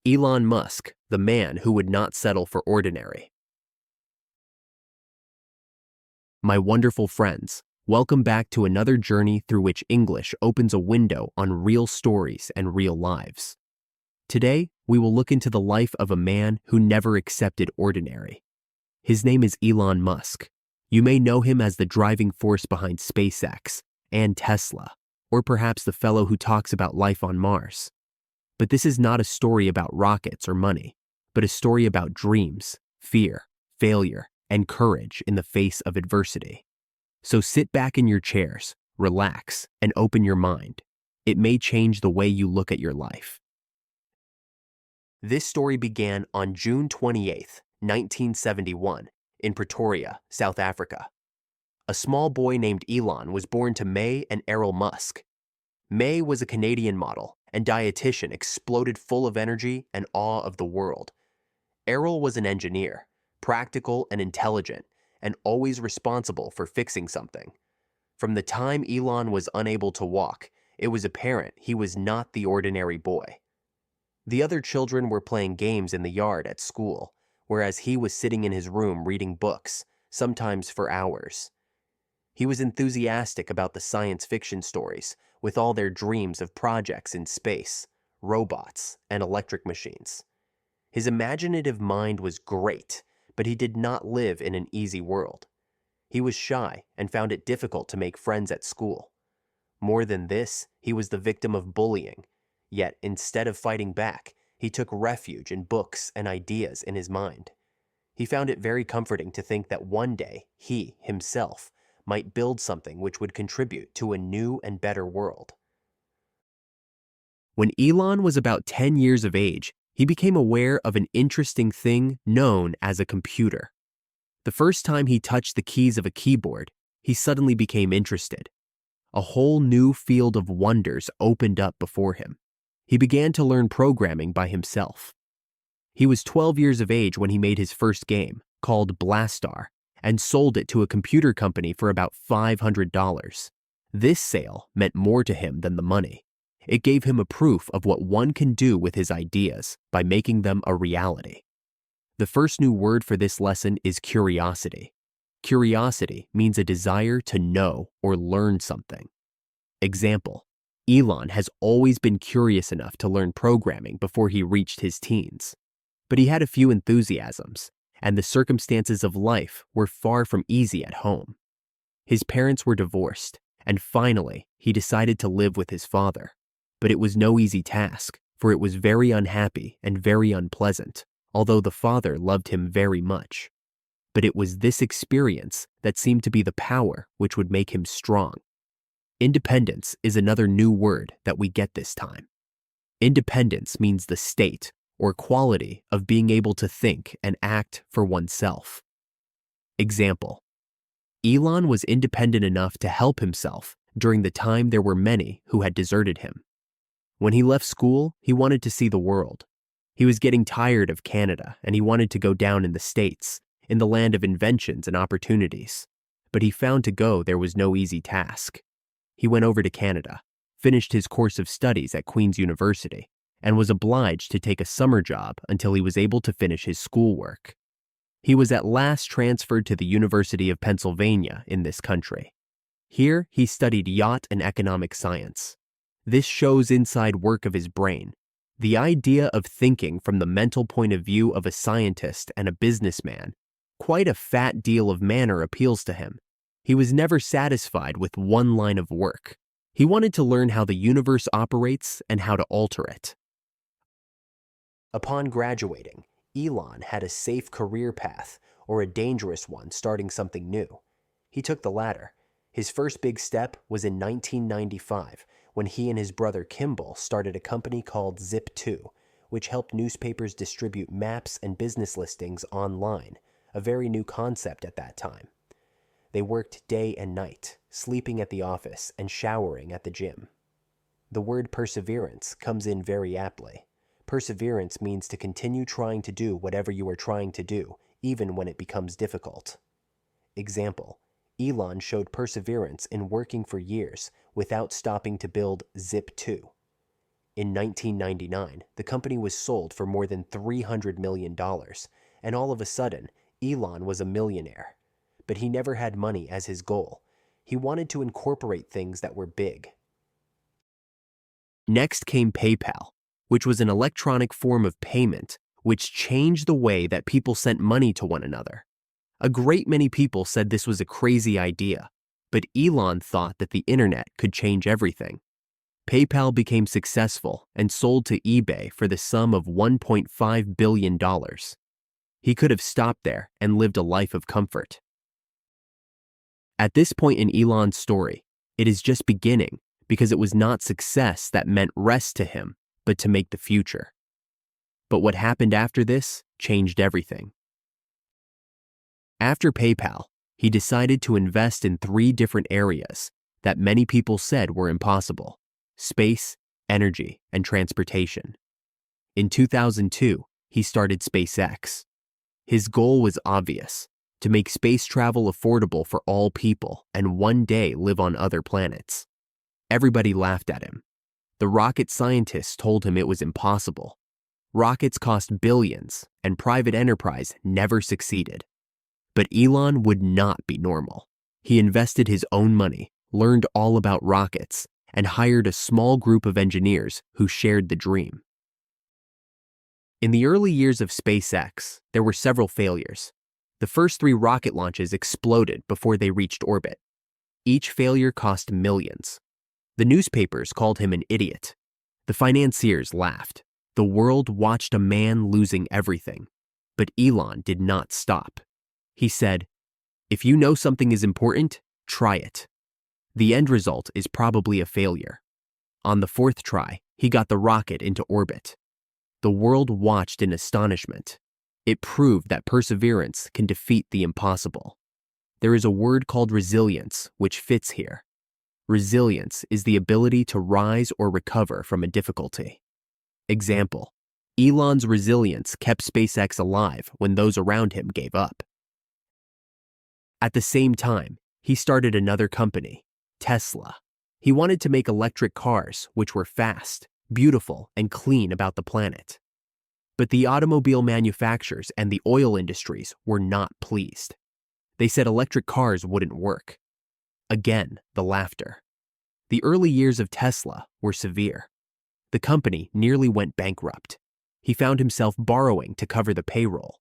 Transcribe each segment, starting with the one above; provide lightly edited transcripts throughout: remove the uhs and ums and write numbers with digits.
Elon Musk, the man who would not settle for ordinary. My wonderful friends, welcome back to another journey through which English opens a window on real stories and real lives. Today, we will look into the life of a man who never accepted ordinary. His name is Elon Musk. You may know him as the driving force behind SpaceX and Tesla, or perhaps the fellow who talks about life on Mars. But this is not a story about rockets or money, but a story about dreams, fear, failure, and courage in the face of adversity. So sit back in your chairs, relax, and open your mind. It may change the way you look at your life. This story began on June 28, 1971, in Pretoria, South Africa. A small boy named Elon was born to May and Errol Musk. May was a Canadian model and dietitian exploded full of energy and awe of the world. Errol was an engineer, practical and intelligent, and always responsible for fixing something. From the time Elon was unable to walk, it was apparent he was not the ordinary boy. The other children were playing games in the yard at school, whereas he was sitting in his room reading books, sometimes for hours. He was enthusiastic about the science fiction stories, with all their dreams of projects in space, robots, and electric machines. His imaginative mind was great, but he did not live in an easy world. He was shy and found it difficult to make friends at school. More than this, he was the victim of bullying. Yet, instead of fighting back, he took refuge in books and ideas in his mind. He found it very comforting to think that one day he, himself, might build something which would contribute to a new and better world. When Elon was about 10 years of age, he became aware of an interesting thing known as a computer. The first time he touched the keys of a keyboard, he suddenly became interested. A whole new field of wonders opened up before him. He began to learn programming by himself. He was 12 years of age when he made his first game, called Blastar, and sold it to a computer company for about $500. This sale meant more to him than the money. It gave him a proof of what one can do with his ideas by making them a reality. The first new word for this lesson is curiosity. Curiosity means a desire to know or learn something. Example: Elon has always been curious enough to learn programming before he reached his teens. But he had a few enthusiasms, and the circumstances of life were far from easy at home. His parents were divorced, and finally, he decided to live with his father. But it was no easy task, for it was very unhappy and very unpleasant, although the father loved him very much. But it was this experience that seemed to be the power which would make him strong. Independence is another new word that we get this time. Independence means the state or quality of being able to think and act for oneself. Example: Elon was independent enough to help himself during the time there were many who had deserted him. When he left school, he wanted to see the world. He was getting tired of Canada and he wanted to go down in the States, in the land of inventions and opportunities. But he found to go there was no easy task. He went over to Canada, finished his course of studies at Queen's University, and was obliged to take a summer job until he was able to finish his schoolwork. He was at last transferred to the University of Pennsylvania in this country. Here, he studied yacht and economic science. This shows inside work of his brain. The idea of thinking from the mental point of view of a scientist and a businessman, quite a fat deal of manner appeals to him. He was never satisfied with one line of work. He wanted to learn how the universe operates and how to alter it. Upon graduating, Elon had a safe career path or a dangerous one starting something new. He took the latter. His first big step was in 1995 when he and his brother Kimball started a company called Zip2, which helped newspapers distribute maps and business listings online, a very new concept at that time. They worked day and night, sleeping at the office and showering at the gym. The word perseverance comes in very aptly. Perseverance means to continue trying to do whatever you are trying to do, even when it becomes difficult. Example: Elon showed perseverance in working for years without stopping to build Zip2. In 1999, the company was sold for more than $300 million, and all of a sudden, Elon was a millionaire. But he never had money as his goal. He wanted to incorporate things that were big. Next came PayPal, which was an electronic form of payment which changed the way that people sent money to one another. A great many people said this was a crazy idea, but Elon thought that the internet could change everything. PayPal became successful and sold to eBay for the sum of $1.5 billion. He could have stopped there and lived a life of comfort. At this point in Elon's story, it is just beginning because it was not success that meant rest to him, but to make the future. But what happened after this changed everything. After PayPal, he decided to invest in 3 different areas that many people said were impossible: space, energy, and transportation. In 2002, he started SpaceX. His goal was obvious: to make space travel affordable for all people and one day live on other planets. Everybody laughed at him. The rocket scientists told him it was impossible. Rockets cost billions, and private enterprise never succeeded. But Elon would not be normal. He invested his own money, learned all about rockets, and hired a small group of engineers who shared the dream. In the early years of SpaceX, there were several failures. The first 3 rocket launches exploded before they reached orbit. Each failure cost millions. The newspapers called him an idiot. The financiers laughed. The world watched a man losing everything. But Elon did not stop. He said, "If you know something is important, try it." The end result is probably a failure. On the 4th try, he got the rocket into orbit. The world watched in astonishment. It proved that perseverance can defeat the impossible. There is a word called resilience, which fits here. Resilience is the ability to rise or recover from a difficulty. Example: Elon's resilience kept SpaceX alive when those around him gave up. At the same time, he started another company, Tesla. He wanted to make electric cars which were fast, beautiful, and clean about the planet. But the automobile manufacturers and the oil industries were not pleased. They said electric cars wouldn't work. Again, the laughter. The early years of Tesla were severe. The company nearly went bankrupt. He found himself borrowing to cover the payroll.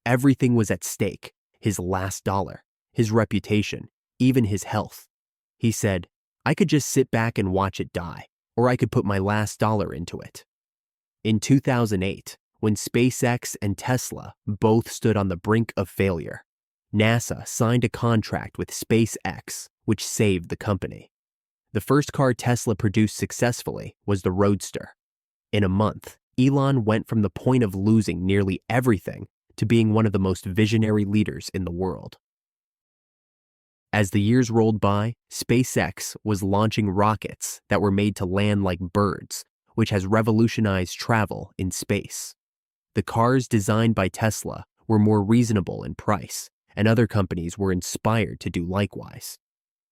Everything was at stake: his last dollar, his reputation, even his health. He said, "I could just sit back and watch it die, or I could put my last dollar into it." In 2008, when SpaceX and Tesla both stood on the brink of failure, NASA signed a contract with SpaceX, which saved the company. The first car Tesla produced successfully was the Roadster. In a month, Elon went from the point of losing nearly everything to being one of the most visionary leaders in the world. As the years rolled by, SpaceX was launching rockets that were made to land like birds, which has revolutionized travel in space. The cars designed by Tesla were more reasonable in price, and other companies were inspired to do likewise.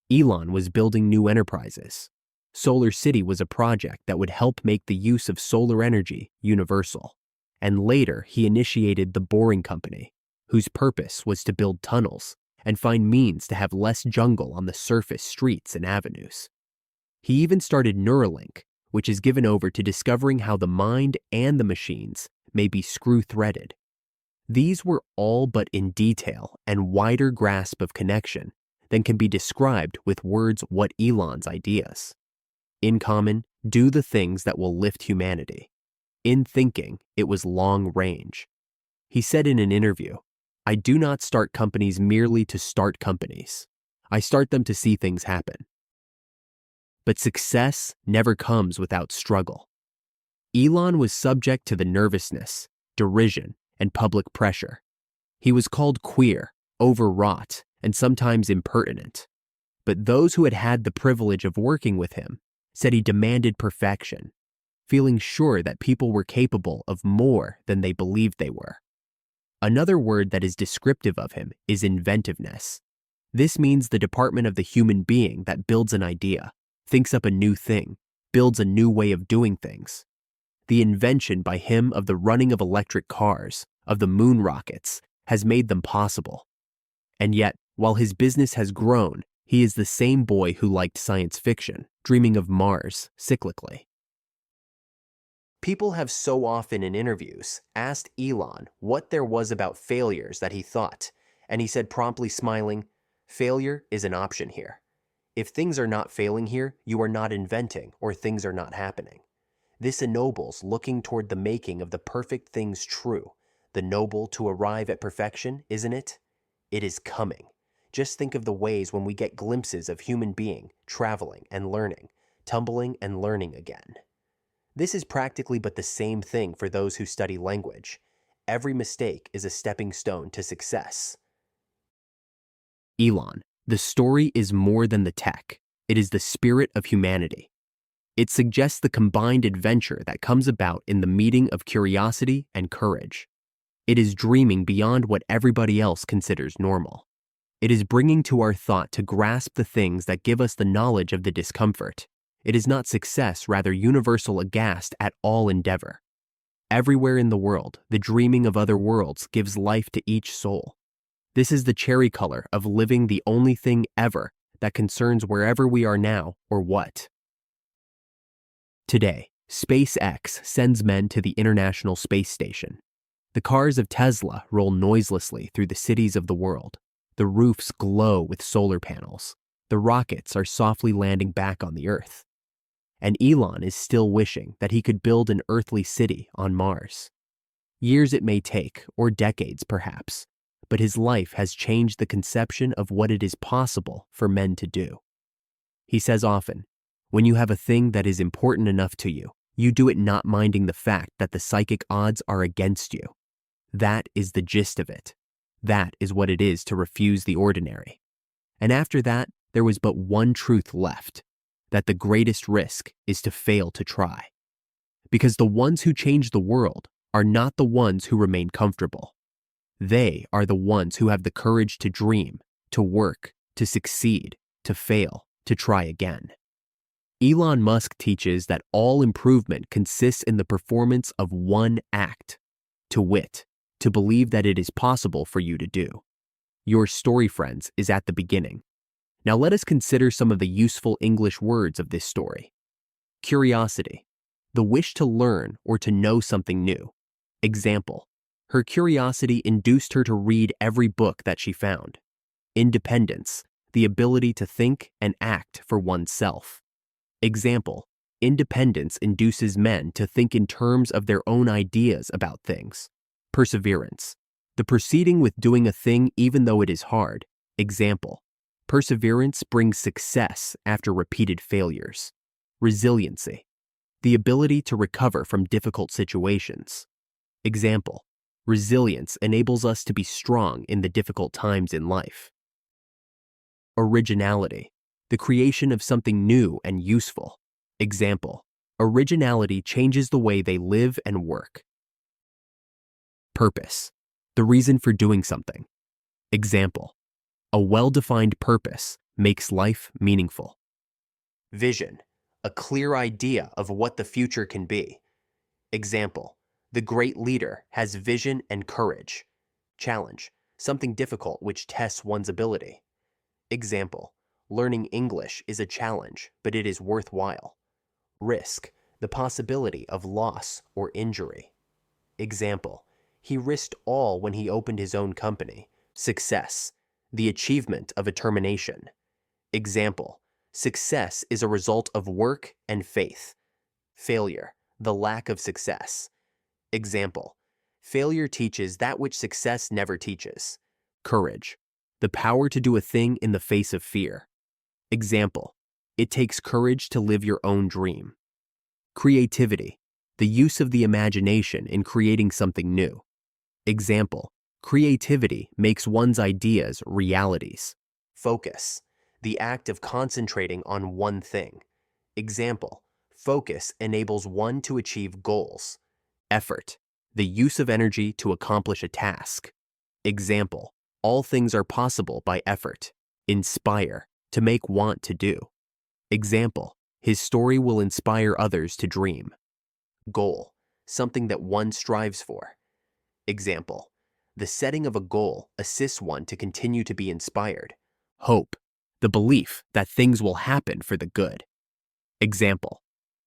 Elon was building new enterprises. Solar City was a project that would help make the use of solar energy universal. And later, he initiated the Boring Company, whose purpose was to build tunnels and find means to have less jungle on the surface streets and avenues. He even started Neuralink, which is given over to discovering how the mind and the machines may be screw-threaded. These were all but in detail and wider grasp of connection than can be described with words what Elon's ideas. In common, do the things that will lift humanity. In thinking, it was long range. He said in an interview, "I do not start companies merely to start companies. I start them to see things happen." But success never comes without struggle. Elon was subject to the nervousness, derision, and public pressure. He was called queer, overwrought, and sometimes impertinent. But those who had had the privilege of working with him said he demanded perfection, feeling sure that people were capable of more than they believed they were. Another word that is descriptive of him is inventiveness. This means the department of the human being that builds an idea, thinks up a new thing, builds a new way of doing things. The invention by him of the running of electric cars, of the moon rockets, has made them possible. And yet, while his business has grown, he is the same boy who liked science fiction, dreaming of Mars cyclically. People have so often in interviews asked Elon what there was about failures that he thought, and he said promptly smiling, "Failure is an option here. If things are not failing here, you are not inventing or things are not happening. This ennobles looking toward the making of the perfect things true, the noble to arrive at perfection, isn't it? It is coming. Just think of the ways when we get glimpses of human being traveling and learning, tumbling and learning again. This is practically but the same thing for those who study language. Every mistake is a stepping stone to success." Elon, the story is more than the tech. It is the spirit of humanity. It suggests the combined adventure that comes about in the meeting of curiosity and courage. It is dreaming beyond what everybody else considers normal. It is bringing to our thought to grasp the things that give us the knowledge of the discomfort. It is not success, rather universal aghast at all endeavor. Everywhere in the world, the dreaming of other worlds gives life to each soul. This is the cherry color of living the only thing ever that concerns wherever we are now or what. Today, SpaceX sends men to the International Space Station. The cars of Tesla roll noiselessly through the cities of the world. The roofs glow with solar panels. The rockets are softly landing back on the Earth. And Elon is still wishing that he could build an earthly city on Mars. Years it may take, or decades perhaps, but his life has changed the conception of what it is possible for men to do. He says often, when you have a thing that is important enough to you, you do it not minding the fact that the psychic odds are against you. That is the gist of it. That is what it is to refuse the ordinary. And after that, there was but one truth left, that the greatest risk is to fail to try. Because the ones who change the world are not the ones who remain comfortable. They are the ones who have the courage to dream, to work, to succeed, to fail, to try again. Elon Musk teaches that all improvement consists in the performance of one act, to wit, to believe that it is possible for you to do. Your story, friends, is at the beginning. Now let us consider some of the useful English words of this story. Curiosity, the wish to learn or to know something new. Example, her curiosity induced her to read every book that she found. Independence, the ability to think and act for oneself. Example, independence induces men to think in terms of their own ideas about things. Perseverance, the proceeding with doing a thing even though it is hard. Example, perseverance brings success after repeated failures. Resiliency, the ability to recover from difficult situations. Example, resilience enables us to be strong in the difficult times in life. Originality, the creation of something new and useful. Example, originality changes the way they live and work. Purpose, the reason for doing something. Example, a well-defined purpose makes life meaningful. Vision, a clear idea of what the future can be. Example, the great leader has vision and courage. Challenge, something difficult which tests one's ability. Example, learning English is a challenge, but it is worthwhile. Risk, the possibility of loss or injury. Example, he risked all when he opened his own company. Success, the achievement of a termination. Example, success is a result of work and faith. Failure, the lack of success. Example, failure teaches that which success never teaches. Courage, the power to do a thing in the face of fear. Example, it takes courage to live your own dream. Creativity, the use of the imagination in creating something new. Example, creativity makes one's ideas realities. Focus, the act of concentrating on one thing. Example, focus enables one to achieve goals. Effort, the use of energy to accomplish a task. Example, all things are possible by effort. Inspire, to make want to do. Example, His story will inspire others to dream. Goal, something that one strives for. Example, the setting of a goal assists one to continue to be inspired. Hope, the belief that things will happen for the good. Example,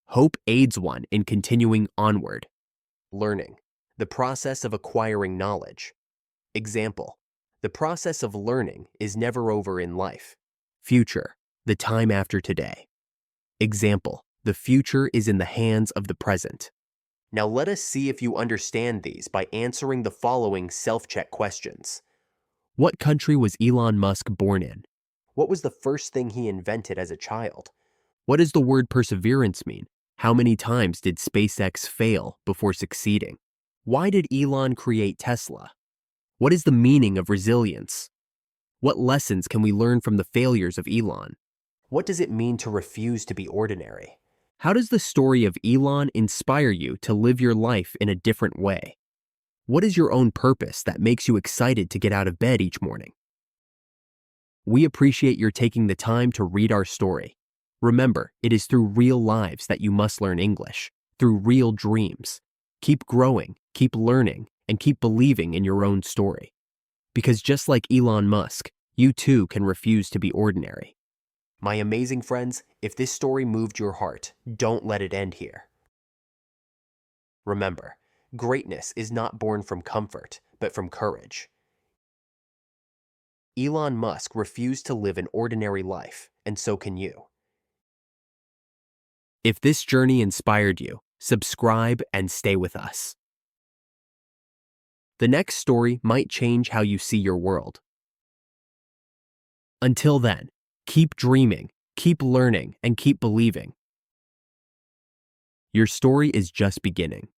hope aids one in continuing onward. Learning, the process of acquiring knowledge. Example, the process of learning is never over in life. Future, the time after today. Example, the future is in the hands of the present. Now let us see if you understand these by answering the following self-check questions. What country was Elon Musk born in? What was the first thing he invented as a child? What does the word perseverance mean? How many times did SpaceX fail before succeeding? Why did Elon create Tesla? What is the meaning of resilience? What lessons can we learn from the failures of Elon? What does it mean to refuse to be ordinary? How does the story of Elon inspire you to live your life in a different way? What is your own purpose that makes you excited to get out of bed each morning? We appreciate your taking the time to read our story. Remember, it is through real lives that you must learn English, through real dreams. Keep growing, keep learning, and keep believing in your own story. Because just like Elon Musk, you too can refuse to be ordinary. My amazing friends, if this story moved your heart, don't let it end here. Remember, greatness is not born from comfort, but from courage. Elon Musk refused to live an ordinary life, and so can you. If this journey inspired you, subscribe and stay with us. The next story might change how you see your world. Until then, keep dreaming, keep learning, and keep believing. Your story is just beginning.